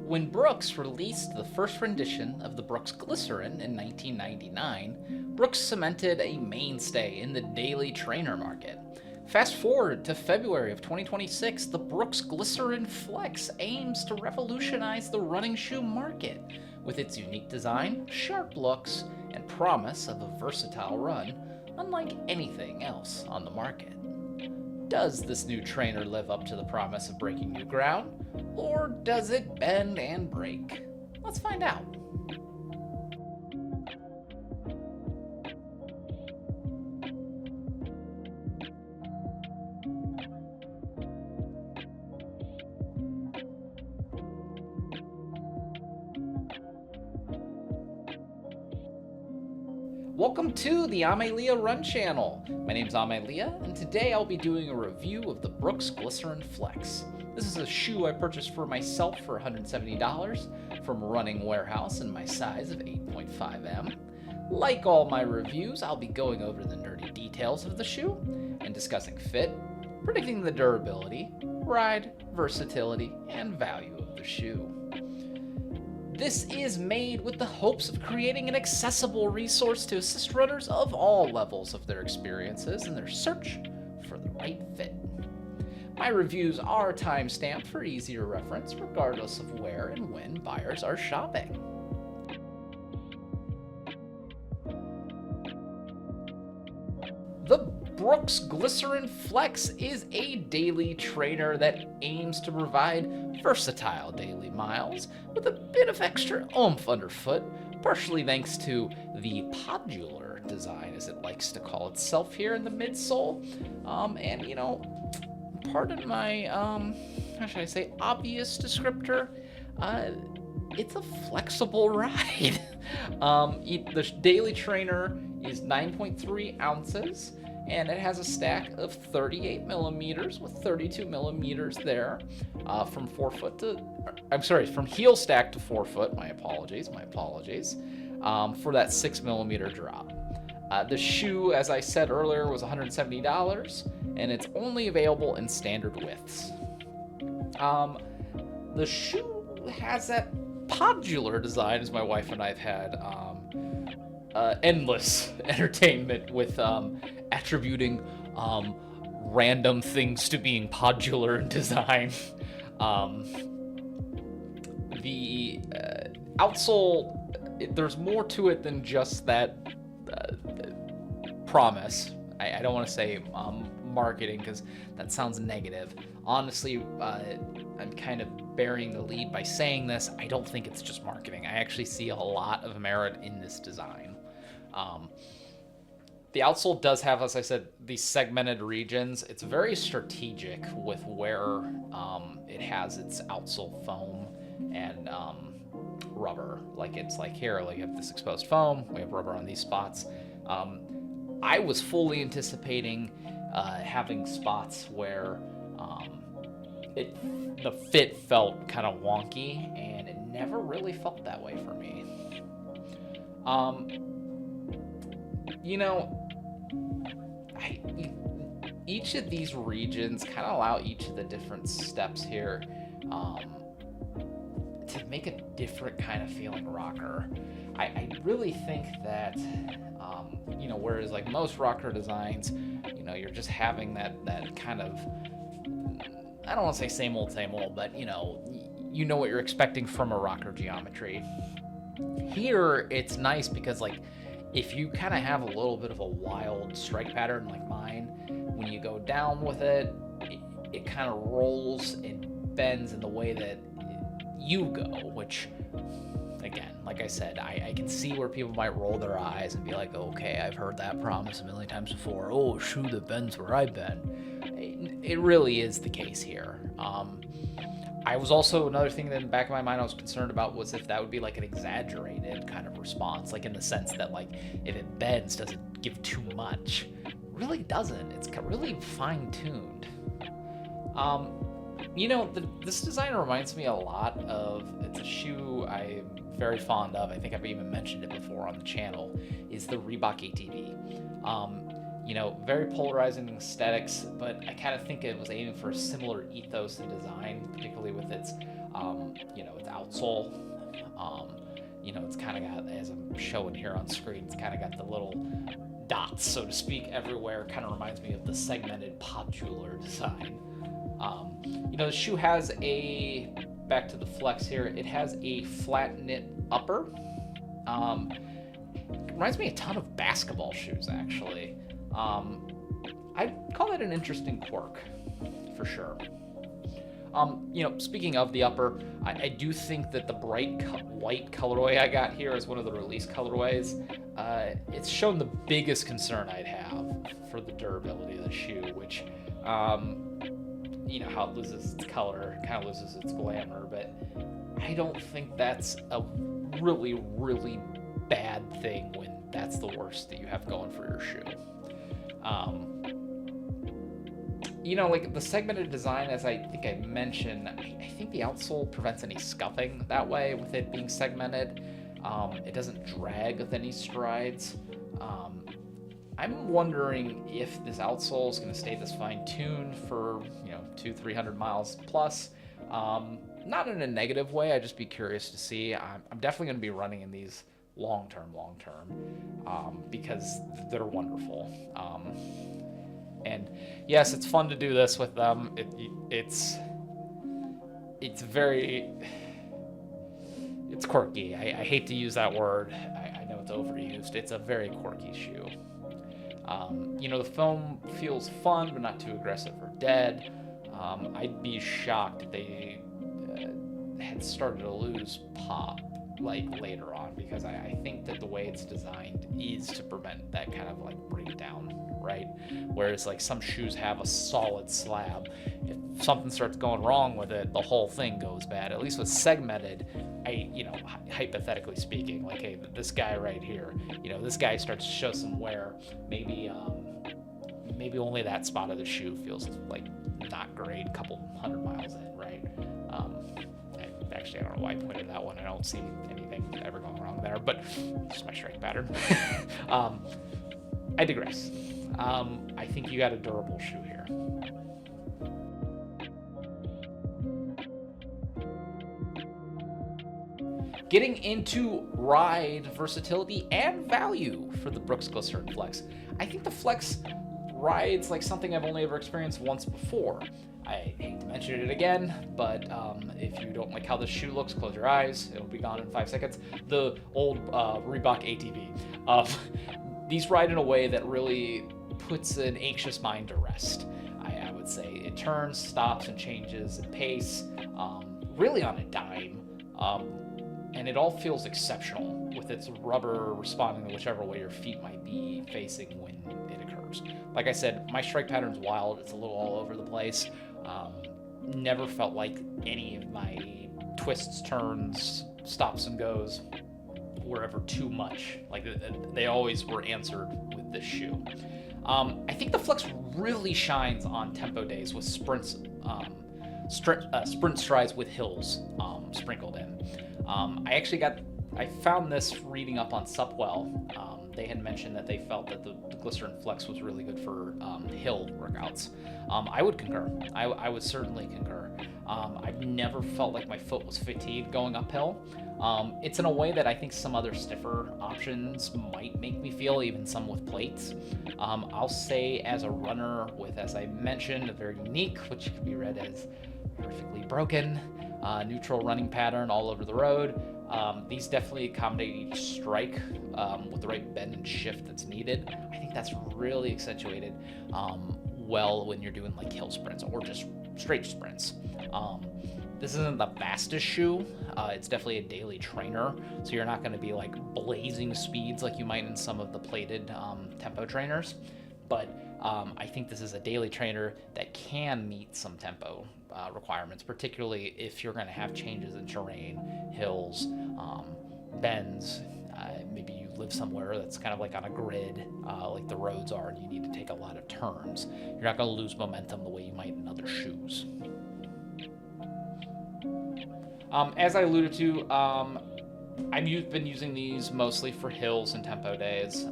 When Brooks released the first rendition of the Brooks Glycerin in 1999, Brooks cemented a mainstay in the daily trainer market. Fast forward to February of 2026, the Brooks Glycerin Flex aims to revolutionize the running shoe market with its unique design, sharp looks, and promise of a versatile run, unlike anything else on the market. Does this new trainer live up to the promise of breaking new ground, or does it bend and break? Let's find out. Welcome to the AmeLiaRun channel. My name's AmeLia, and today I'll be doing a review of the Brooks Glycerin Flex. This is a shoe I purchased for myself for $170 from Running Warehouse in my size of 8.5M. Like all my reviews, I'll be going over the nerdy details of the shoe and discussing fit, predicting the durability, ride, versatility, and value of the shoe. This is made with the hopes of creating an accessible resource to assist runners of all levels of their experiences in their search for the right fit. My reviews are time-stamped for easier reference, regardless of where and when buyers are shopping. The Brooks Glycerin Flex is a daily trainer that aims to provide versatile daily miles with a bit of extra oomph underfoot, partially thanks to the podular design, as it likes to call itself here in the midsole. And you know, pardon my, how should I say, obvious descriptor, it's a flexible ride. The daily trainer is 9.3 ounces, and it has a stack of 38 millimeters with 32 millimeters there from from heel stack to forefoot. My apologies, for that 6 millimeter drop. The shoe, as I said earlier, was $170, and it's only available in standard widths. The shoe has that podular design, as my wife and I have had endless entertainment with attributing random things to being podular in design. The outsole, there's more to it than just that promise. I don't want to say marketing, because that sounds negative. Honestly, I'm kind of burying the lead by saying this. I don't think it's just marketing. I actually see a lot of merit in this design. The outsole does have, as I said, these segmented regions. It's very strategic with where it has its outsole foam and rubber. Like, it's like here, like you have this exposed foam, we have rubber on these spots. I was fully anticipating having spots where the fit felt kind of wonky, and it never really felt that way for me. You know, each of these regions kind of allow each of the different steps here to make a different kind of feeling rocker. I really think that, you know, whereas like most rocker designs, you know, you're just having that kind of, I don't want to say same old, but you know what you're expecting from a rocker geometry. Here, it's nice because, like, if you kind of have a little bit of a wild strike pattern like mine, when you go down with it, it kind of rolls and bends in the way that you go, which, again, like I said, I can see where people might roll their eyes and be like, okay, I've heard that promise a million times before. Oh, a shoe that bends where I bend. It really is the case here. I was also, another thing that in the back of my mind I was concerned about was if that would be like an exaggerated kind of response, like in the sense that, like, if it bends, does it give too much? It really doesn't. It's really fine-tuned. You know, this design reminds me a lot of, it's a shoe I'm very fond of, I think I've even mentioned it before on the channel, is the Reebok ATV. You know, very polarizing aesthetics, but I kind of think it was aiming for a similar ethos and design, particularly with its its outsole. It's kind of got, as I'm showing here on screen, it's kind of got the little dots, so to speak, everywhere. Kind of reminds me of the segmented podular design. The shoe has back to the flex here, it has a flat knit upper. Reminds me a ton of basketball shoes, actually. I'd call that an interesting quirk, for sure. Speaking of the upper, I do think that the bright white colorway I got here is one of the release colorways. It's shown the biggest concern I'd have for the durability of the shoe, which, how it loses its color, kind of loses its glamour, but I don't think that's a really, really bad thing when that's the worst that you have going for your shoe. Like the segmented design, as I think I mentioned, I think the outsole prevents any scuffing that way with it being segmented. It doesn't drag with any strides. I'm wondering if this outsole is going to stay this fine-tuned for 200-300 miles plus. Not in a negative way. I'd just be curious to see. I'm definitely going to be running in these long term, because they're wonderful. And yes, it's fun to do this with them. It's quirky. I hate to use that word. I know it's overused. It's a very quirky shoe. The foam feels fun, but not too aggressive or dead. I'd be shocked if they had started to lose pop later on, because I think that the way it's designed is to prevent that kind of breakdown, right? Whereas some shoes have a solid slab. If something starts going wrong with it, the whole thing goes bad. At least with segmented, hypothetically speaking, hey, this guy right here, this guy starts to show some wear. Maybe only that spot of the shoe feels not great a couple 100 miles in, right? Actually, I don't know why I pointed that one. I don't see anything ever going wrong there, but it's just my strike pattern. I digress. I think you got a durable shoe here. Getting into ride versatility and value for the Brooks Glycerin Flex. I think the Flex rides like something I've only ever experienced once before. I hate to mention it again, but if you don't like how this shoe looks, close your eyes. It'll be gone in 5 seconds. The old Reebok ATV. These ride in a way that really puts an anxious mind to rest. I would say it turns, stops, and changes in pace, really on a dime. And it all feels exceptional with its rubber responding to whichever way your feet might be facing when it occurs. Like I said, my strike pattern's wild. It's a little all over the place. Never felt like any of my twists, turns, stops and goes were ever too much. Like they always were answered with this shoe. I think the Flex really shines on tempo days with sprint strides with hills sprinkled in. I found this reading up on Supwell. They had mentioned that they felt that the Glycerin Flex was really good for hill workouts. I would concur. I would certainly concur. I've never felt like my foot was fatigued going uphill. It's in a way that I think some other stiffer options might make me feel, even some with plates. I'll say as a runner with, as I mentioned, a very unique, which could be read as perfectly broken, neutral running pattern all over the road. These definitely accommodate each strike with the right bend and shift that's needed. I think that's really accentuated well when you're doing like hill sprints or just straight sprints. This isn't the fastest shoe. It's definitely a daily trainer, so you're not going to be like blazing speeds like you might in some of the plated tempo trainers. But I think this is a daily trainer that can meet some tempo requirements, particularly if you're going to have changes in terrain, hills, bends. Maybe you live somewhere that's kind of like on a grid, like the roads are, and you need to take a lot of turns. You're not going to lose momentum the way you might in other shoes. As I alluded to, I've been using these mostly for hills and tempo days.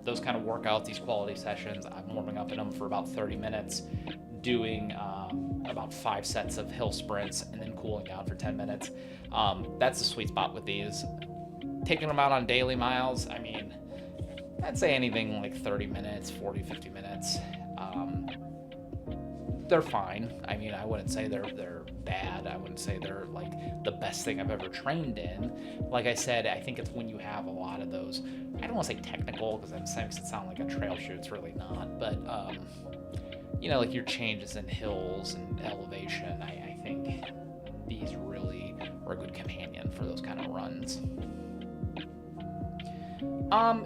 Those kind of workouts, these quality sessions, I'm warming up in them for about 30 minutes, doing about 5 sets of hill sprints and then cooling down for 10 minutes. That's the sweet spot with these. Taking them out on daily miles, I mean, I'd say anything like 30 minutes, 40, 50 minutes. They're fine. I mean, I wouldn't say they're bad. I wouldn't say they're like the best thing I've ever trained in. Like I said, I think it's when you have a lot of those, I don't want to say technical, because that makes it sound like a trail shoe. It's really not. But, you know, like your changes in hills and elevation, I think these really are a good companion for those kind of runs.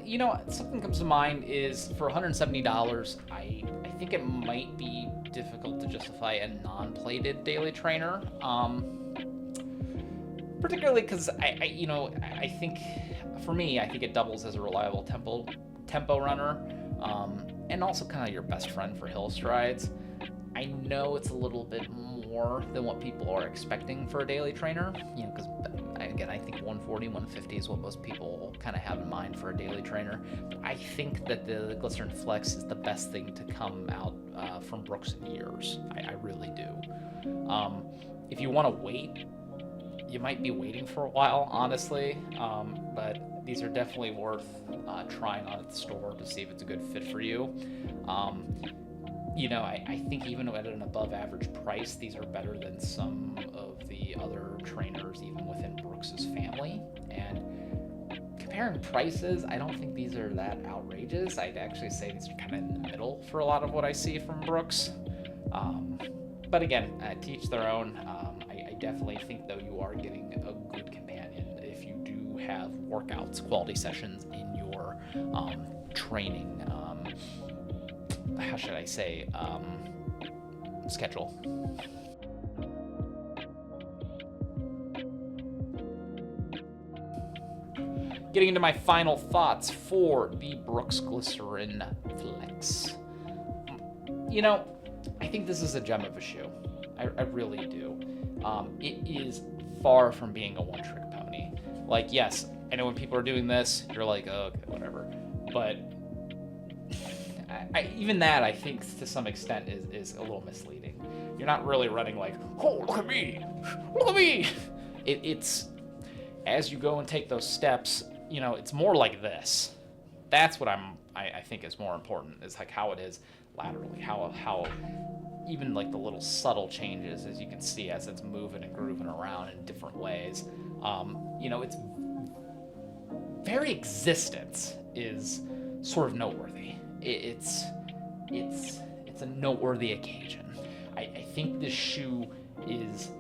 You know, something comes to mind is for $170, I think it might be difficult to justify a non-plated daily trainer. Particularly because I think for me, I think it doubles as a reliable tempo runner, and also kind of your best friend for hill strides. I know it's a little bit more than what people are expecting for a daily trainer, you know, because again, I think 140, 150 is what most people kind of have in mind for a daily trainer. But I think that the Glycerin Flex is the best thing to come out from Brooks in years. I really do. If you want to wait, you might be waiting for a while, honestly, but these are definitely worth trying on at the store to see if it's a good fit for you. You know, I think even at an above average price, these are better than some of the other trainers, even within Brooks's family. And comparing prices, I don't think these are that outrageous. I'd actually say these are kind of in the middle for a lot of what I see from Brooks. But again, to each their own. I definitely think, though, you are getting a good companion if you do have workouts, quality sessions in your training, how should I say, schedule. Getting into my final thoughts for the Brooks Glycerin Flex. You know, I think this is a gem of a shoe. I really do. It is far from being a one-trick pony. Like, yes, I know when people are doing this, you're like, oh, okay, whatever. But even that, I think, to some extent, is a little misleading. You're not really running like, oh, look at me, look at me. It's as you go and take those steps, you know, it's more like this. That's what I think is more important, is like how it is laterally, how even like the little subtle changes, as you can see, as it's moving and grooving around in different ways. You know, its very existence is sort of noteworthy. It's a noteworthy occasion. I think this shoe is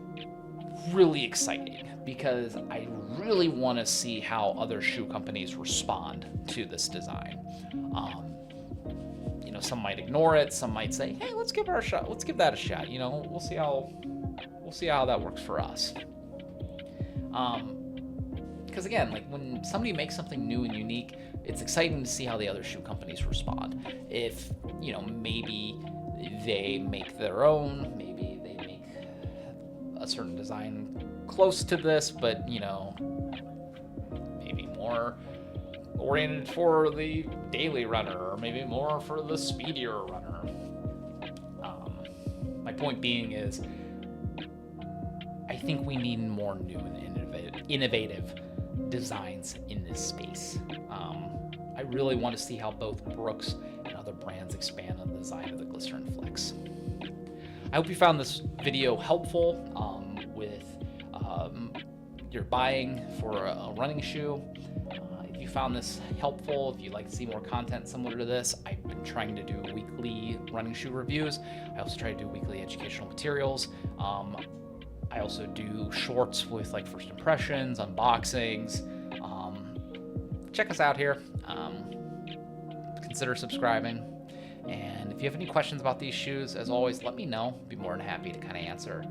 really exciting because I really want to see how other shoe companies respond to this design. You know, some might ignore it. Some might say, "Hey, let's give our shot. Let's give that a shot." You know, we'll see how that works for us. Because again, like when somebody makes something new and unique, it's exciting to see how the other shoe companies respond. If, you know, maybe they make their own, maybe they make a certain design close to this, but, you know, maybe more oriented for the daily runner, or maybe more for the speedier runner. My point being is, I think we need more new and innovative designs in this space. I really want to see how both Brooks and other brands expand on the design of the Glycerin Flex. I hope you found this video helpful with your buying for a running shoe. If you found this helpful, if you'd like to see more content similar to this, I've been trying to do weekly running shoe reviews. I also try to do weekly educational materials. I also do shorts with like first impressions, unboxings. Check us out here. Consider subscribing. And if you have any questions about these shoes, as always, let me know. I'd be more than happy to kind of answer.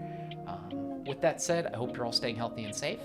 With that said, I hope you're all staying healthy and safe.